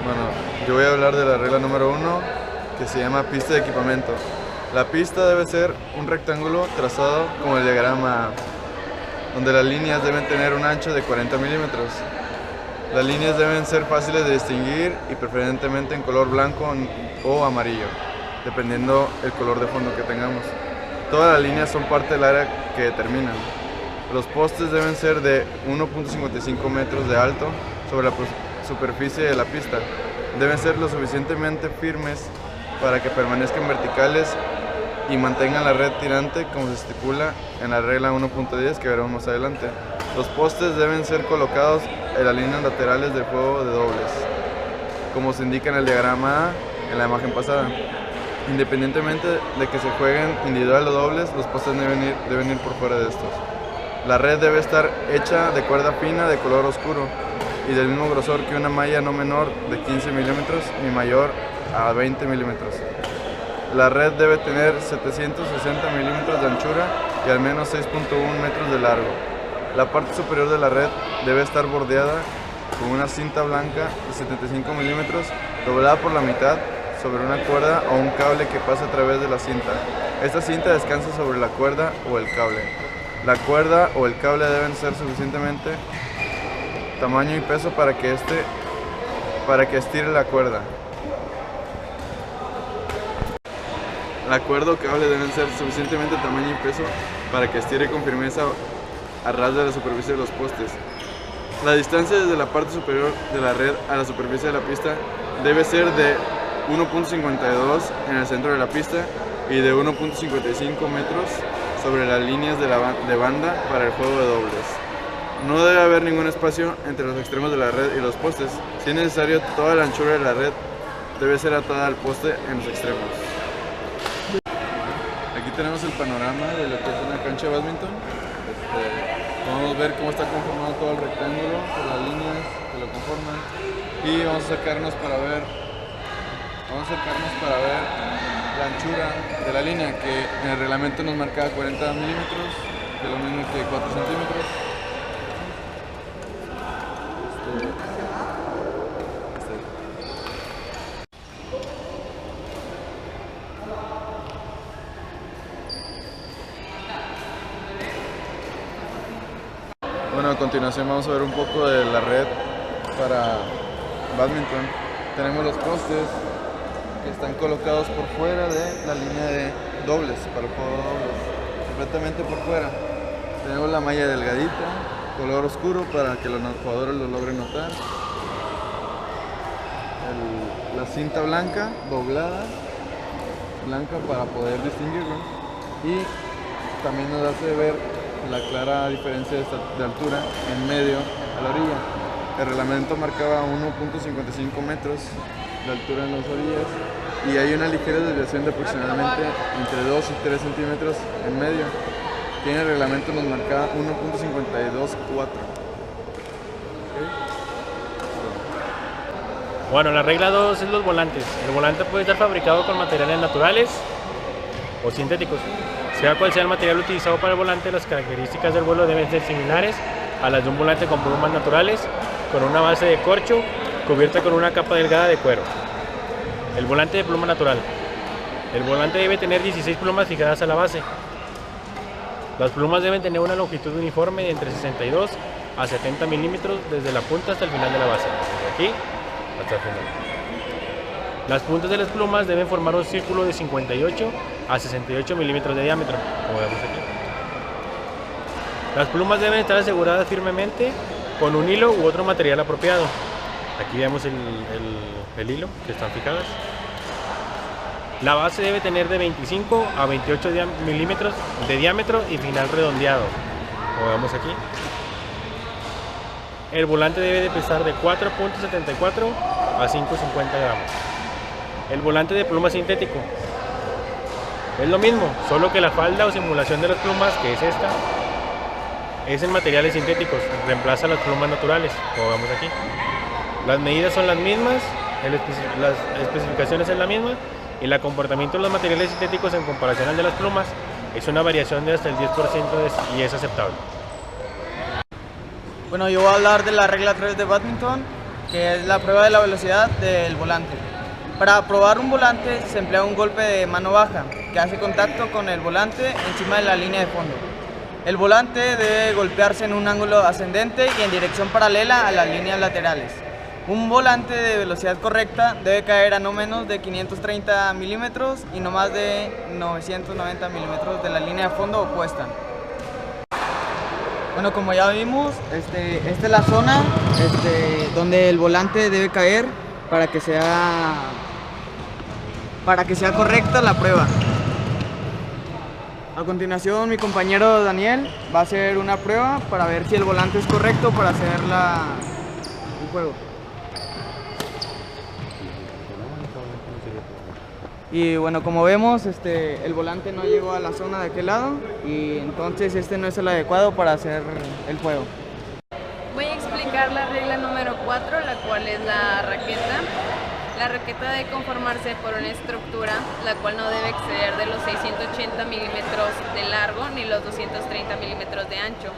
Bueno, yo voy a hablar de la regla número 1, que se llama pista de equipamiento. La pista debe ser un rectángulo trazado como el diagrama A, donde las líneas deben tener un ancho de 40 milímetros. Las líneas deben ser fáciles de distinguir y preferentemente en color blanco o amarillo, dependiendo el color de fondo que tengamos. Todas las líneas son parte del área que determinan. Los postes deben ser de 1.55 metros de alto sobre la superficie de la pista. Deben ser lo suficientemente firmes para que permanezcan verticales y mantengan la red tirante como se estipula en la regla 1.10 que veremos más adelante. Los postes deben ser colocados en las líneas laterales del juego de dobles, como se indica en el diagrama A en la imagen pasada. Independientemente de que se jueguen individual o dobles, los postes deben ir por fuera de estos. La red debe estar hecha de cuerda fina de color oscuro y del mismo grosor que una malla no menor de 15 milímetros ni mayor a 20 milímetros. La red debe tener 760 milímetros de anchura y al menos 6.1 metros de largo. La parte superior de la red debe estar bordeada con una cinta blanca de 75 milímetros doblada por la mitad sobre una cuerda o un cable que pasa a través de la cinta. Esta cinta descansa sobre la cuerda o el cable. La cuerda o el cable deben ser suficientemente tamaño y peso para que estire la cuerda. La cuerda o cable deben ser suficientemente tamaño y peso para que estire con firmeza a ras de la superficie de los postes. La distancia desde la parte superior de la red a la superficie de la pista debe ser de 1.52 en el centro de la pista y de 1.55 metros sobre las líneas de banda para el juego de dobles. No debe haber ningún espacio entre los extremos de la red y los postes. Si es necesario, toda la anchura de la red debe ser atada al poste en los extremos. Aquí tenemos el panorama de lo que es una cancha de bádminton. Podemos ver cómo está conformado todo el rectángulo por las líneas que lo conforman y vamos a acercarnos para ver la anchura de la línea, que en el reglamento nos marcaba 40 milímetros, que es lo mismo que 4 centímetros. Bueno, a continuación vamos a ver un poco de la red para bádminton. Tenemos los postes que están colocados por fuera de la línea de dobles, para el juego de dobles, completamente por fuera. Tenemos la malla delgadita, color oscuro para que los jugadores lo logren notar. La cinta blanca, doblada, blanca para poder distinguirlo. Y también nos hace ver la clara diferencia de altura en medio a la orilla. El reglamento marcaba 1.55 metros de altura en las orillas y hay una ligera desviación de aproximadamente entre 2 y 3 centímetros en medio, que en el reglamento nos marcaba 1.524. Bueno, la regla 2 es los volantes. El volante puede estar fabricado con materiales naturales o sintéticos. Sea cual sea el material utilizado para el volante, las características del vuelo deben ser similares a las de un volante con plumas naturales, con una base de corcho cubierta con una capa delgada de cuero. El volante de pluma natural. El volante debe tener 16 plumas fijadas a la base. Las plumas deben tener una longitud uniforme de entre 62 a 70 milímetros desde la punta hasta el final de la base, desde aquí hasta el final. Las puntas de las plumas deben formar un círculo de 58 a 68 milímetros de diámetro, como vemos aquí. Las plumas deben estar aseguradas firmemente con un hilo u otro material apropiado. Aquí vemos el hilo que están fijadas. La base debe tener de 25 a 28 milímetros de diámetro y final redondeado, como vemos aquí. El volante debe de pesar de 4.74 a 5.50 gramos. El volante de pluma sintético es lo mismo, solo que la falda o simulación de las plumas, que es esta, es en materiales sintéticos, reemplaza las plumas naturales, como vemos aquí. Las medidas son las mismas, las especificaciones es la misma y el comportamiento de los materiales sintéticos en comparación al de las plumas es una variación de hasta el 10% y es aceptable. Bueno, yo voy a hablar de la regla 3 de bádminton, que es la prueba de la velocidad del volante. Para probar un volante se emplea un golpe de mano baja, que hace contacto con el volante encima de la línea de fondo. El volante debe golpearse en un ángulo ascendente y en dirección paralela a las líneas laterales. Un volante de velocidad correcta debe caer a no menos de 530 milímetros y no más de 990 milímetros de la línea de fondo opuesta. Bueno, como ya vimos, esta es la zona donde el volante debe caer para que sea correcta la prueba. A continuación, mi compañero Daniel va a hacer una prueba para ver si el volante es correcto para hacer el juego. Y bueno, como vemos, el volante no llegó a la zona de aquel lado y entonces este no es el adecuado para hacer el juego. Voy a explicar la regla número 4, la cual es la raqueta. La raqueta debe conformarse por una estructura la cual no debe exceder de los 680 milímetros de largo ni los 230 milímetros de ancho.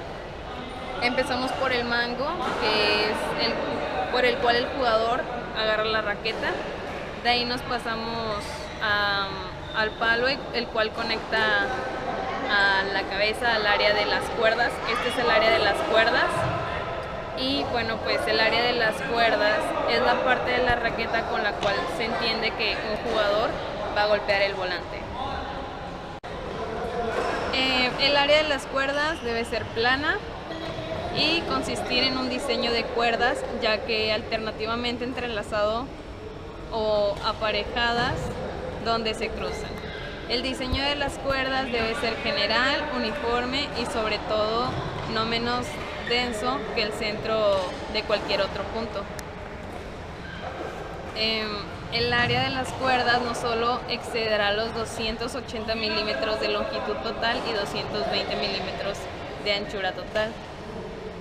Empezamos por el mango, que es por el cual el jugador agarra la raqueta. De ahí nos pasamos al palo, el cual conecta a la cabeza al área de las cuerdas. Este es el área de las cuerdas. Y bueno, pues el área de las cuerdas es la parte de la raqueta con la cual se entiende que un jugador va a golpear el volante. El área de las cuerdas debe ser plana y consistir en un diseño de cuerdas, ya que alternativamente entrelazado o aparejadas donde se cruzan. El diseño de las cuerdas debe ser general, uniforme y sobre todo no menos denso que el centro de cualquier otro punto. El área de las cuerdas no solo excederá los 280 milímetros de longitud total y 220 milímetros de anchura total.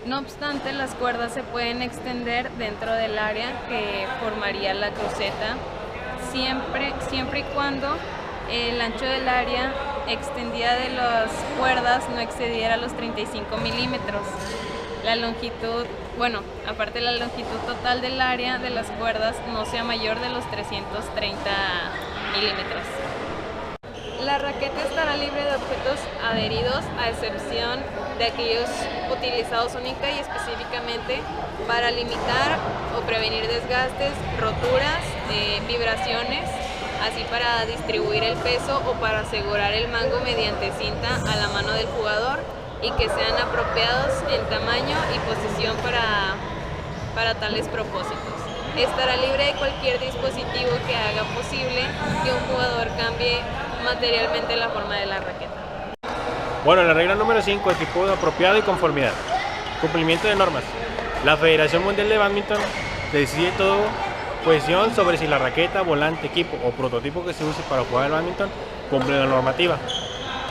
No obstante, las cuerdas se pueden extender dentro del área que formaría la cruceta, siempre y cuando el ancho del área extendida de las cuerdas no excediera los 35 milímetros. La longitud, aparte la longitud total del área de las cuerdas no sea mayor de los 330 milímetros. La raqueta estará libre de objetos adheridos, a excepción de aquellos utilizados única y específicamente para limitar o prevenir desgastes, roturas, vibraciones, así para distribuir el peso o para asegurar el mango mediante cinta a la mano del jugador y que sean apropiados en tamaño y posición para tales propósitos. Estará libre de cualquier dispositivo que haga posible que un jugador cambie materialmente la forma de la raqueta. Bueno, la regla número 5, equipo apropiado y conformidad. Cumplimiento de normas. La Federación Mundial de Bádminton decide todo cuestión sobre si la raqueta, volante, equipo o prototipo que se use para jugar al bádminton cumple la normativa.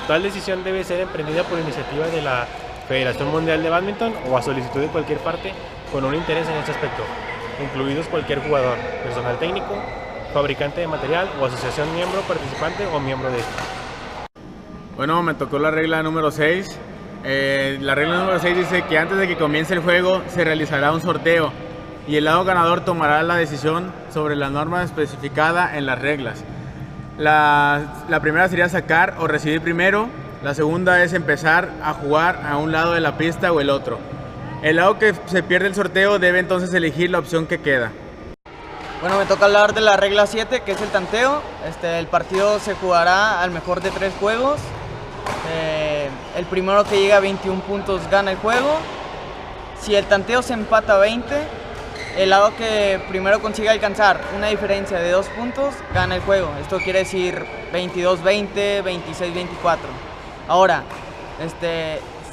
Tal decisión debe ser emprendida por iniciativa de la Federación Mundial de Bádminton o a solicitud de cualquier parte con un interés en este aspecto, incluidos cualquier jugador, personal técnico, fabricante de material o asociación miembro, participante o miembro de este. Bueno, me tocó la regla número 6. La regla número 6 dice que antes de que comience el juego se realizará un sorteo y el lado ganador tomará la decisión sobre la norma especificada en las reglas. La primera sería sacar o recibir primero, la segunda es empezar a jugar a un lado de la pista o el otro. El lado que se pierde el sorteo debe entonces elegir la opción que queda. Bueno, me toca hablar de la regla 7, que es el tanteo. El partido se jugará al mejor de 3 juegos. El primero que llega a 21 puntos gana el juego. Si el tanteo se empata a 20, el lado que primero consiga alcanzar una diferencia de 2 puntos gana el juego. Esto quiere decir 22-20, 26-24. Ahora,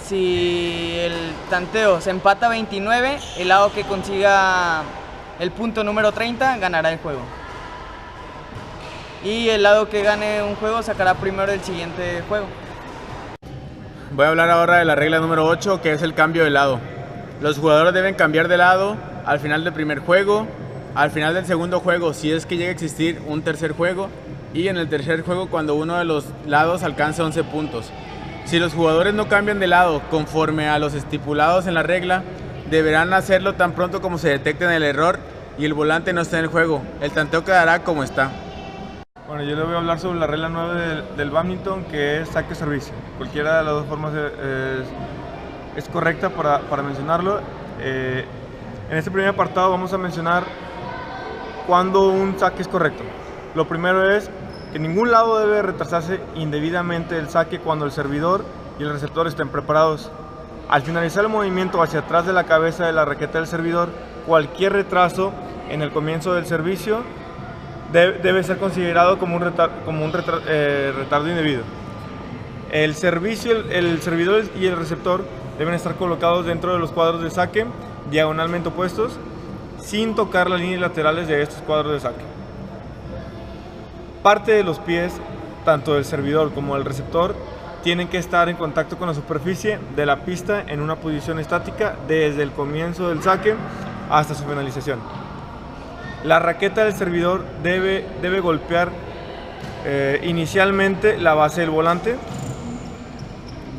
si el tanteo se empata a 29, el lado que consiga el punto número 30 ganará el juego. Y el lado que gane un juego sacará primero el siguiente juego. Voy a hablar ahora de la regla número 8, que es el cambio de lado. Los jugadores deben cambiar de lado al final del primer juego, al final del segundo juego si es que llega a existir un tercer juego y en el tercer juego cuando uno de los lados alcance 11 puntos. Si los jugadores no cambian de lado conforme a los estipulados en la regla, deberán hacerlo tan pronto como se detecten el error y el volante no está en el juego. El tanteo quedará como está. Bueno, yo le voy a hablar sobre la regla 9 del bádminton, que es saque-servicio. Cualquiera de las dos formas es correcta para mencionarlo. En este primer apartado vamos a mencionar cuándo un saque es correcto. Lo primero es que ningún lado debe retrasarse indebidamente el saque cuando el servidor y el receptor estén preparados. Al finalizar el movimiento hacia atrás de la cabeza de la raqueta del servidor, cualquier retraso en el comienzo del servicio debe ser considerado como un retardo indebido. El servidor y el receptor deben estar colocados dentro de los cuadros de saque, diagonalmente opuestos, sin tocar las líneas laterales de estos cuadros de saque. Parte de los pies, tanto del servidor como del receptor, tienen que estar en contacto con la superficie de la pista en una posición estática desde el comienzo del saque hasta su finalización. La raqueta del servidor debe golpear inicialmente la base del volante.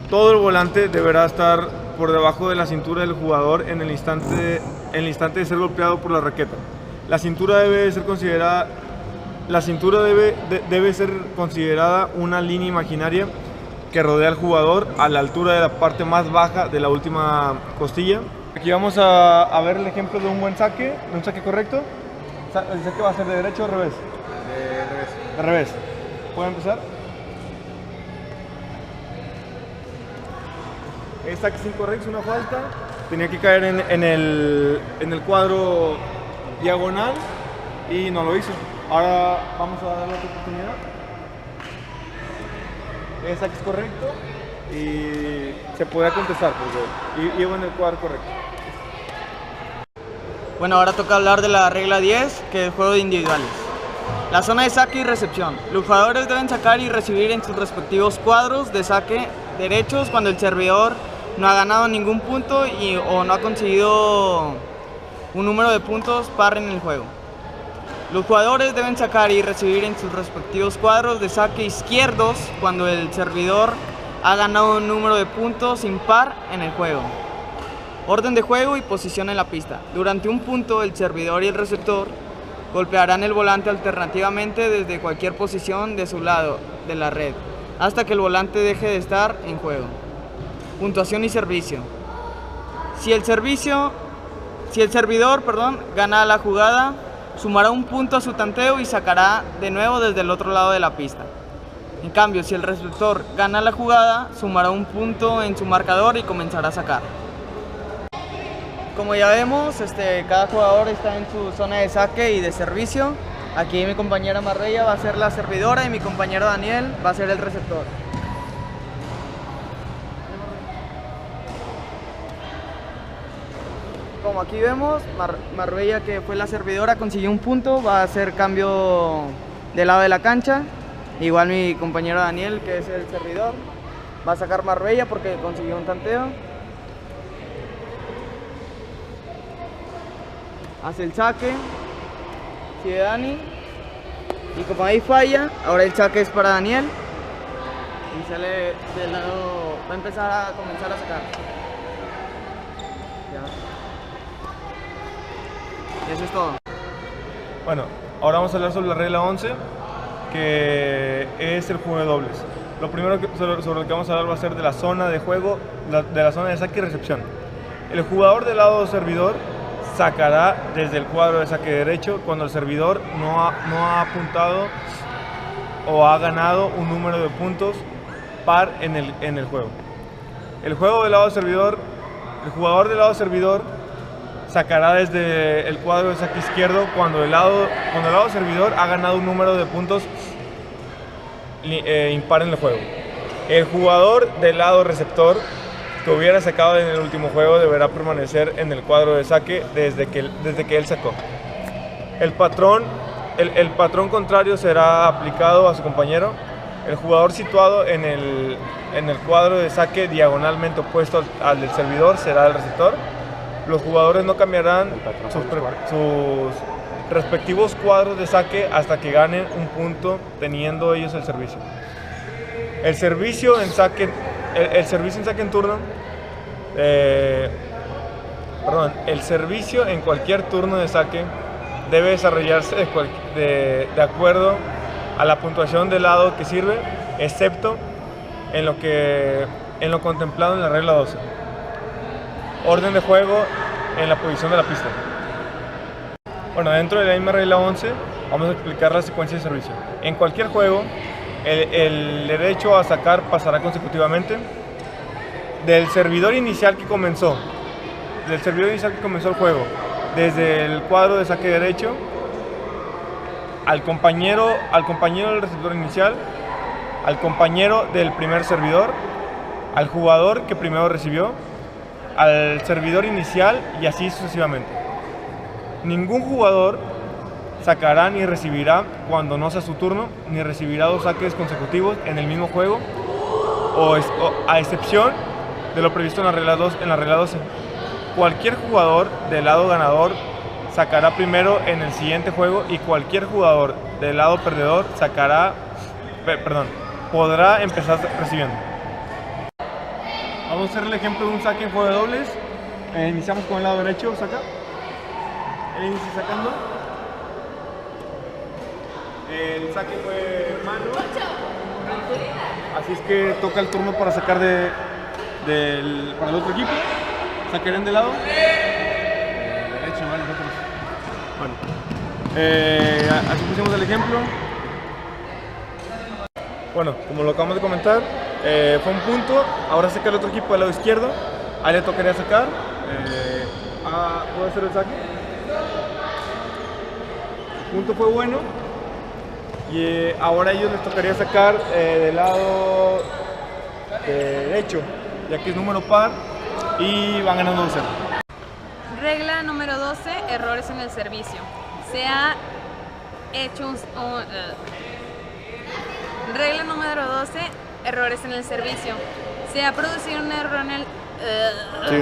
Todo el volante deberá estar por debajo de la cintura del jugador en el instante de ser golpeado por la raqueta. La cintura debe ser considerada una línea imaginaria que rodea al jugador a la altura de la parte más baja de la última costilla. Aquí vamos a ver el ejemplo de un buen saque, de un saque correcto. ¿El saque va a ser de derecho o de revés? De revés. De revés. ¿Puedo empezar? El saque es incorrecto, es una falta. Tenía que caer en el cuadro diagonal y no lo hizo. Ahora vamos a darle otra oportunidad. El saque es correcto y se podrá contestar porque llevo en el cuadro correcto. Bueno, ahora toca hablar de la regla 10, que es el juego de individuales. La zona de saque y recepción. Los jugadores deben sacar y recibir en sus respectivos cuadros de saque derechos cuando el servidor no ha ganado ningún punto o no ha conseguido un número de puntos par en el juego. Los jugadores deben sacar y recibir en sus respectivos cuadros de saque izquierdos cuando el servidor ha ganado un número de puntos impar en el juego. Orden de juego y posición en la pista. Durante un punto, el servidor y el receptor golpearán el volante alternativamente desde cualquier posición de su lado de la red, hasta que el volante deje de estar en juego. Puntuación y servicio. Si el servidor gana la jugada, sumará un punto a su tanteo y sacará de nuevo desde el otro lado de la pista. En cambio, si el receptor gana la jugada, sumará un punto en su marcador y comenzará a sacar. Como ya vemos, cada jugador está en su zona de saque y de servicio. Aquí mi compañera Marbella va a ser la servidora y mi compañero Daniel va a ser el receptor. Como aquí vemos, Marbella, que fue la servidora, consiguió un punto, va a hacer cambio del lado de la cancha. Igual mi compañero Daniel, que es el servidor, va a sacar Marbella porque consiguió un tanteo. Hace el saque, sigue Dani, y como ahí falla, ahora el saque es para Daniel y sale del lado, va a comenzar a sacar. Ya. Y eso es todo. Bueno, ahora vamos a hablar sobre la regla 11, que es el juego de dobles. Lo primero sobre lo que vamos a hablar va a ser de la zona de juego, de la zona de saque y recepción. El jugador del lado servidor sacará desde el cuadro de saque derecho cuando el servidor no ha apuntado o ha ganado un número de puntos par en el juego. El jugador del lado servidor sacará desde el cuadro de saque izquierdo cuando el lado servidor ha ganado un número de puntos impar en el juego. El jugador del lado receptor que hubiera sacado en el último juego deberá permanecer en el cuadro de saque desde que él sacó. El patrón contrario será aplicado a su compañero. El jugador situado en el cuadro de saque diagonalmente opuesto al del servidor será el receptor. Los jugadores no cambiarán sus respectivos cuadros de saque hasta que ganen un punto teniendo ellos el servicio. El servicio en saque en turno, el servicio en cualquier turno de saque debe desarrollarse de acuerdo a la puntuación del lado que sirve, excepto en lo contemplado en la regla 12. Orden de juego en la posición de la pista. Bueno, dentro de la misma regla 11 vamos a explicar la secuencia de servicio. En cualquier juego, el derecho a sacar pasará consecutivamente del servidor inicial que comenzó el juego, desde el cuadro de saque derecho al compañero del receptor inicial, al compañero del primer servidor, al jugador que primero recibió, al servidor inicial y así sucesivamente. Ningún jugador sacará ni recibirá cuando no sea su turno, ni recibirá 2 saques consecutivos en el mismo juego, a excepción de lo previsto en la regla 12. Cualquier jugador del lado ganador sacará primero en el siguiente juego y cualquier jugador del lado perdedor podrá empezar recibiendo. Vamos a hacer el ejemplo de un saque en juego de dobles. Iniciamos con el lado derecho, saca. Él inicia sacando. El saque fue mano. Así es que toca el turno para sacar para el otro equipo. Sacarían de lado. Derecho, vale, nosotros. Bueno, así pusimos el ejemplo. Bueno, como lo acabamos de comentar, fue un punto. Ahora saca el otro equipo del lado izquierdo. Ahí le tocaría sacar. ¿Puedo hacer el saque? El punto fue bueno. Y ahora a ellos les tocaría sacar del lado derecho, ya que es número par y van ganando 2-0. Regla número 12, errores en el servicio. Se ha hecho regla número 12, errores en el servicio. Se ha producido un error en el...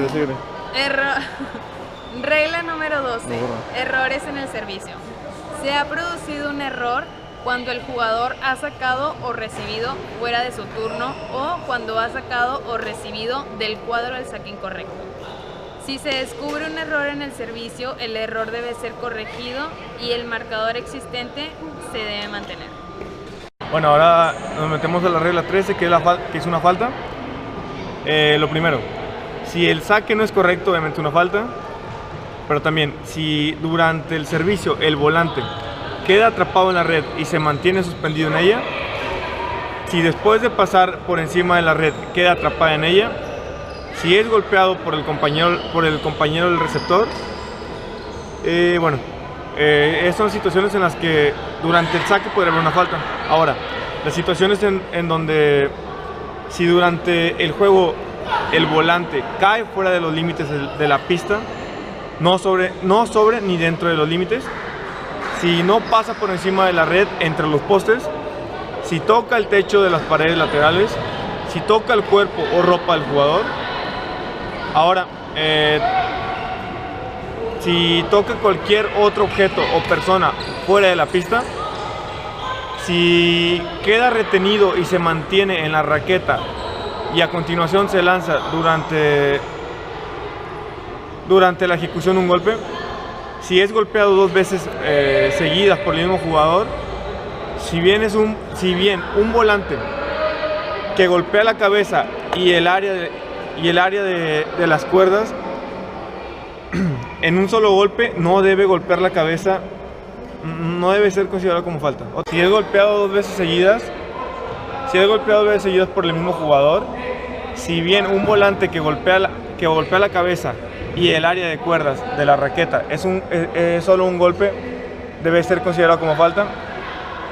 Sigue. Regla número 12, errores en el servicio. Se ha producido un error cuando el jugador ha sacado o recibido fuera de su turno o cuando ha sacado o recibido del cuadro el saque incorrecto. Si se descubre un error en el servicio, el error debe ser corregido y el marcador existente se debe mantener. Bueno, ahora nos metemos a la regla 13, que es una falta. Lo primero, si el saque no es correcto, obviamente una falta, pero también si durante el servicio el volante queda atrapado en la red y se mantiene suspendido en ella, si después de pasar por encima de la red queda atrapada en ella, si es golpeado por el compañero del receptor, son situaciones en las que durante el saque puede haber una falta. Ahora, las situaciones en donde si durante el juego el volante cae fuera de los límites de la pista, no sobre ni dentro de los límites, si no pasa por encima de la red entre los postes, si toca el techo de las paredes laterales, si toca el cuerpo o ropa del jugador. Ahora, si toca cualquier otro objeto o persona fuera de la pista, si queda retenido y se mantiene en la raqueta y a continuación se lanza durante la ejecución de un golpe, si es golpeado 2 veces seguidas por el mismo jugador, si bien un volante que golpea la cabeza y el área de las cuerdas en un solo golpe, no debe golpear la cabeza, no debe ser considerado como falta. Si es golpeado 2 veces seguidas, por el mismo jugador, si bien un volante que golpea la cabeza y el área de cuerdas de la raqueta es solo un golpe, debe ser considerado como falta.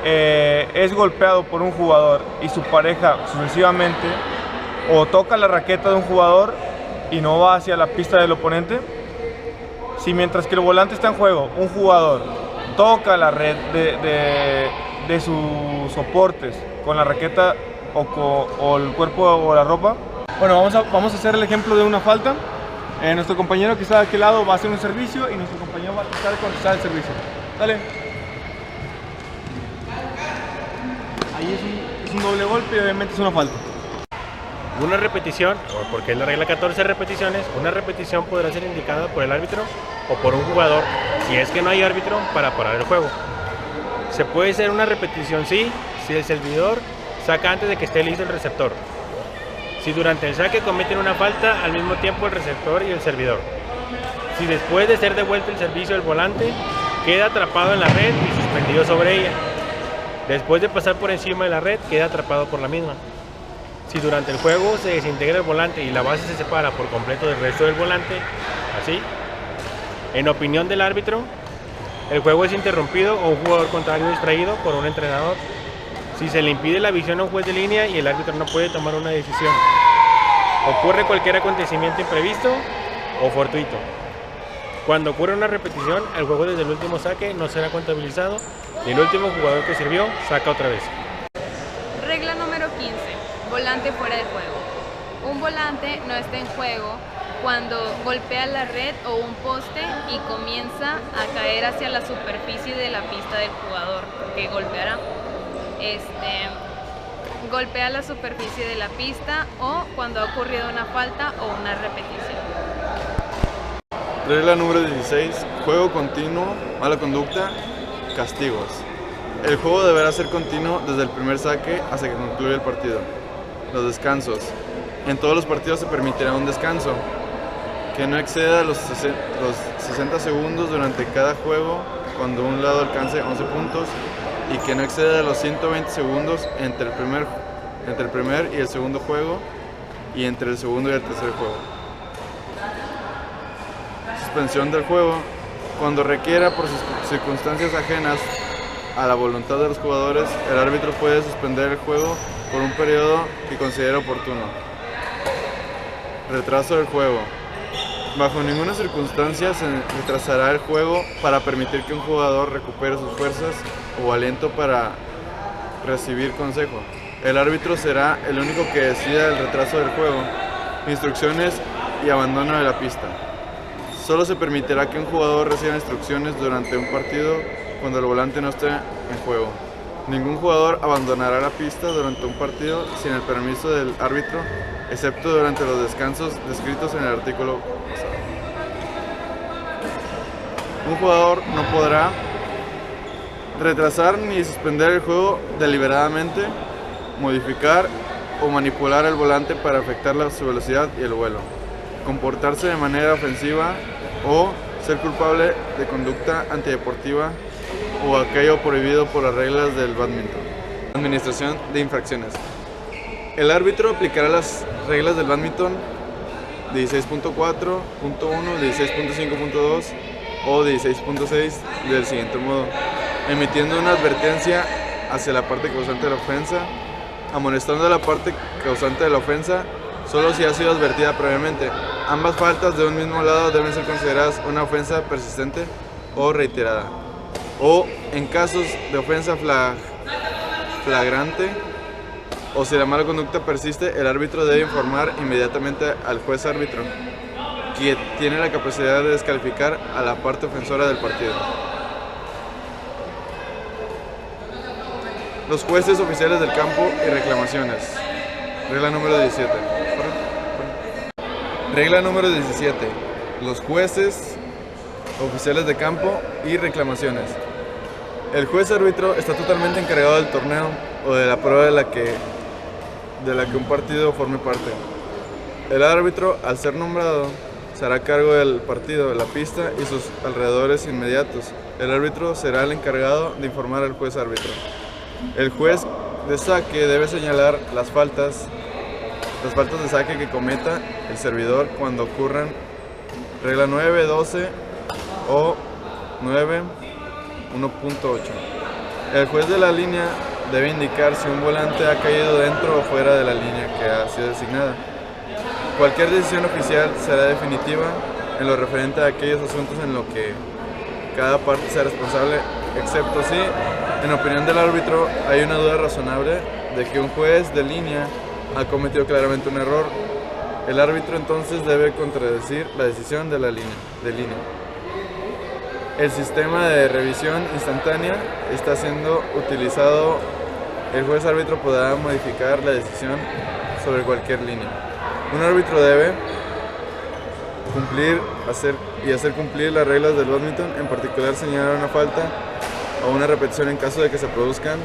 Es golpeado por un jugador y su pareja sucesivamente, o toca la raqueta de un jugador y no va hacia la pista del oponente. Si mientras que el volante está en juego, un jugador toca la red de sus soportes con la raqueta o el cuerpo o la ropa. Bueno, vamos a hacer el ejemplo de una falta. Nuestro compañero que está de aquel lado va a hacer un servicio y nuestro compañero va a tratar de contestar el servicio. Dale. Ahí es un doble golpe y obviamente es una falta. Una repetición, porque es la regla 14 repeticiones, una repetición podrá ser indicada por el árbitro o por un jugador si es que no hay árbitro, para parar el juego. Se puede hacer una repetición si el servidor saca antes de que esté listo el receptor. Si durante el saque cometen una falta al mismo tiempo el receptor y el servidor. Si después de ser devuelto el servicio del volante, queda atrapado en la red y suspendido sobre ella. Después de pasar por encima de la red, queda atrapado por la misma. Si durante el juego se desintegra el volante y la base se separa por completo del resto del volante, así, en opinión del árbitro, el juego es interrumpido o un jugador contrario distraído por un entrenador. Si se le impide la visión a un juez de línea y el árbitro no puede tomar una decisión. Ocurre cualquier acontecimiento imprevisto o fortuito. Cuando ocurre una repetición, el juego desde el último saque no será contabilizado y el último jugador que sirvió saca otra vez. Regla número 15. Volante fuera de juego. Un volante no está en juego cuando golpea la red o un poste y comienza a caer hacia la superficie de la pista del jugador que golpeará. Golpea la superficie de la pista o cuando ha ocurrido una falta o una repetición. Regla número 16. Juego continuo, mala conducta, castigos. El juego deberá ser continuo desde el primer saque hasta que concluya el partido. Los descansos. En todos los partidos se permitirá un descanso que no exceda los 60 segundos durante cada juego cuando un lado alcance 11 puntos y que no exceda los 120 segundos entre el primer y el segundo juego y entre el segundo y el tercer juego. Suspensión del juego. Cuando requiera por circunstancias ajenas a la voluntad de los jugadores, el árbitro puede suspender el juego por un periodo que considere oportuno. Retraso del juego. Bajo ninguna circunstancia se retrasará el juego para permitir que un jugador recupere sus fuerzas o aliento para recibir consejo. El árbitro será el único que decida el retraso del juego, instrucciones y abandono de la pista. Solo se permitirá que un jugador reciba instrucciones durante un partido cuando el volante no esté en juego. Ningún jugador abandonará la pista durante un partido sin el permiso del árbitro, excepto durante los descansos descritos en el artículo pasado. Un jugador no podrá retrasar ni suspender el juego deliberadamente, modificar o manipular el volante para afectar su velocidad y el vuelo, comportarse de manera ofensiva o ser culpable de conducta antideportiva o aquello prohibido por las reglas del bádminton. Administración de infracciones. El árbitro aplicará las reglas del bádminton 16.4.1, 16.5.2 o 16.6 del siguiente modo: emitiendo una advertencia hacia la parte causante de la ofensa, amonestando a la parte causante de la ofensa solo si ha sido advertida previamente. Ambas faltas de un mismo lado deben ser consideradas una ofensa persistente o reiterada. O en casos de ofensa flagrante o si la mala conducta persiste, el árbitro debe informar inmediatamente al juez árbitro, quien tiene la capacidad de descalificar a la parte ofensora del partido. Los jueces oficiales del campo y reclamaciones. Regla número 17. Regla número 17. Los jueces oficiales de campo y reclamaciones. El juez árbitro está totalmente encargado del torneo o de la prueba de la que un partido forme parte. El árbitro, al ser nombrado, se hará cargo del partido, de la pista y sus alrededores inmediatos. El árbitro será el encargado de informar al juez árbitro. El juez de saque debe señalar las faltas de saque que cometa el servidor cuando ocurran. Regla 9, 12 o 9, 1.8. El juez de la línea debe indicar si un volante ha caído dentro o fuera de la línea que ha sido designada. Cualquier decisión oficial será definitiva en lo referente a aquellos asuntos en los que cada parte sea responsable, excepto si, en opinión del árbitro, hay una duda razonable de que un juez de línea ha cometido claramente un error. El árbitro entonces debe contradecir la decisión de línea. El sistema de revisión instantánea está siendo utilizado. El juez árbitro podrá modificar la decisión sobre cualquier línea. Un árbitro debe hacer cumplir las reglas del bádminton, en particular señalar una falta o una repetición en caso de que se produzcan,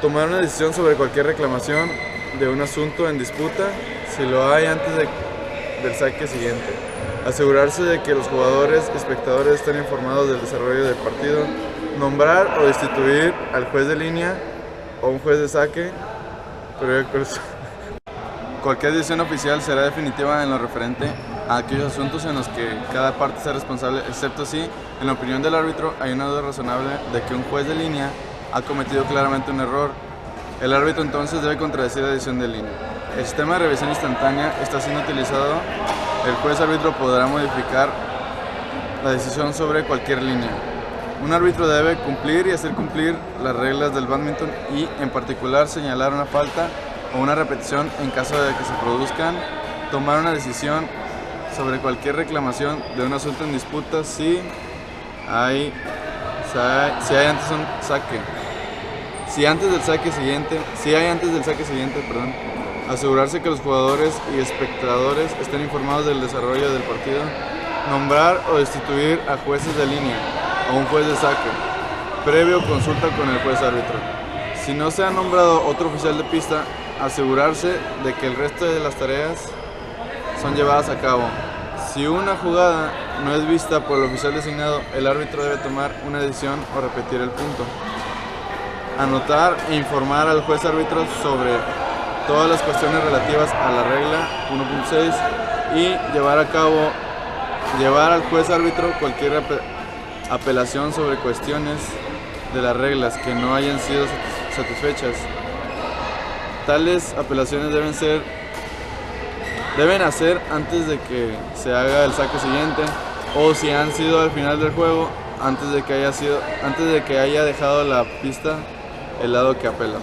tomar una decisión sobre cualquier reclamación de un asunto en disputa, si lo hay antes del saque siguiente, asegurarse de que los jugadores y espectadores estén informados del desarrollo del partido, nombrar o destituir al juez de línea o un juez de saque. Cualquier decisión oficial será definitiva en lo referente a aquellos asuntos en los que cada parte sea responsable, excepto si, en la opinión del árbitro, hay una duda razonable de que un juez de línea ha cometido claramente un error. El árbitro entonces debe contradecir la decisión de línea. El sistema de revisión instantánea está siendo utilizado. El juez árbitro podrá modificar la decisión sobre cualquier línea. Un árbitro debe cumplir y hacer cumplir las reglas del bádminton y, en particular, señalar una falta o una repetición en caso de que se produzcan, tomar una decisión sobre cualquier reclamación de un asunto en disputa si hay antes un saque. Si hay antes del saque siguiente, asegurarse que los jugadores y espectadores estén informados del desarrollo del partido, nombrar o destituir a jueces de línea o un juez de saque, previo consulta con el juez árbitro. Si no se ha nombrado otro oficial de pista, asegurarse de que el resto de las tareas son llevadas a cabo. Si una jugada no es vista por el oficial designado, el árbitro debe tomar una decisión o repetir el punto. Anotar e informar al juez árbitro sobre todas las cuestiones relativas a la regla 1.6 y llevar al juez árbitro cualquier apelación sobre cuestiones de las reglas que no hayan sido satisfechas. Tales apelaciones deben hacer antes de que se haga el saque siguiente, o si han sido al final del juego, antes de que haya dejado la pista el lado que apela.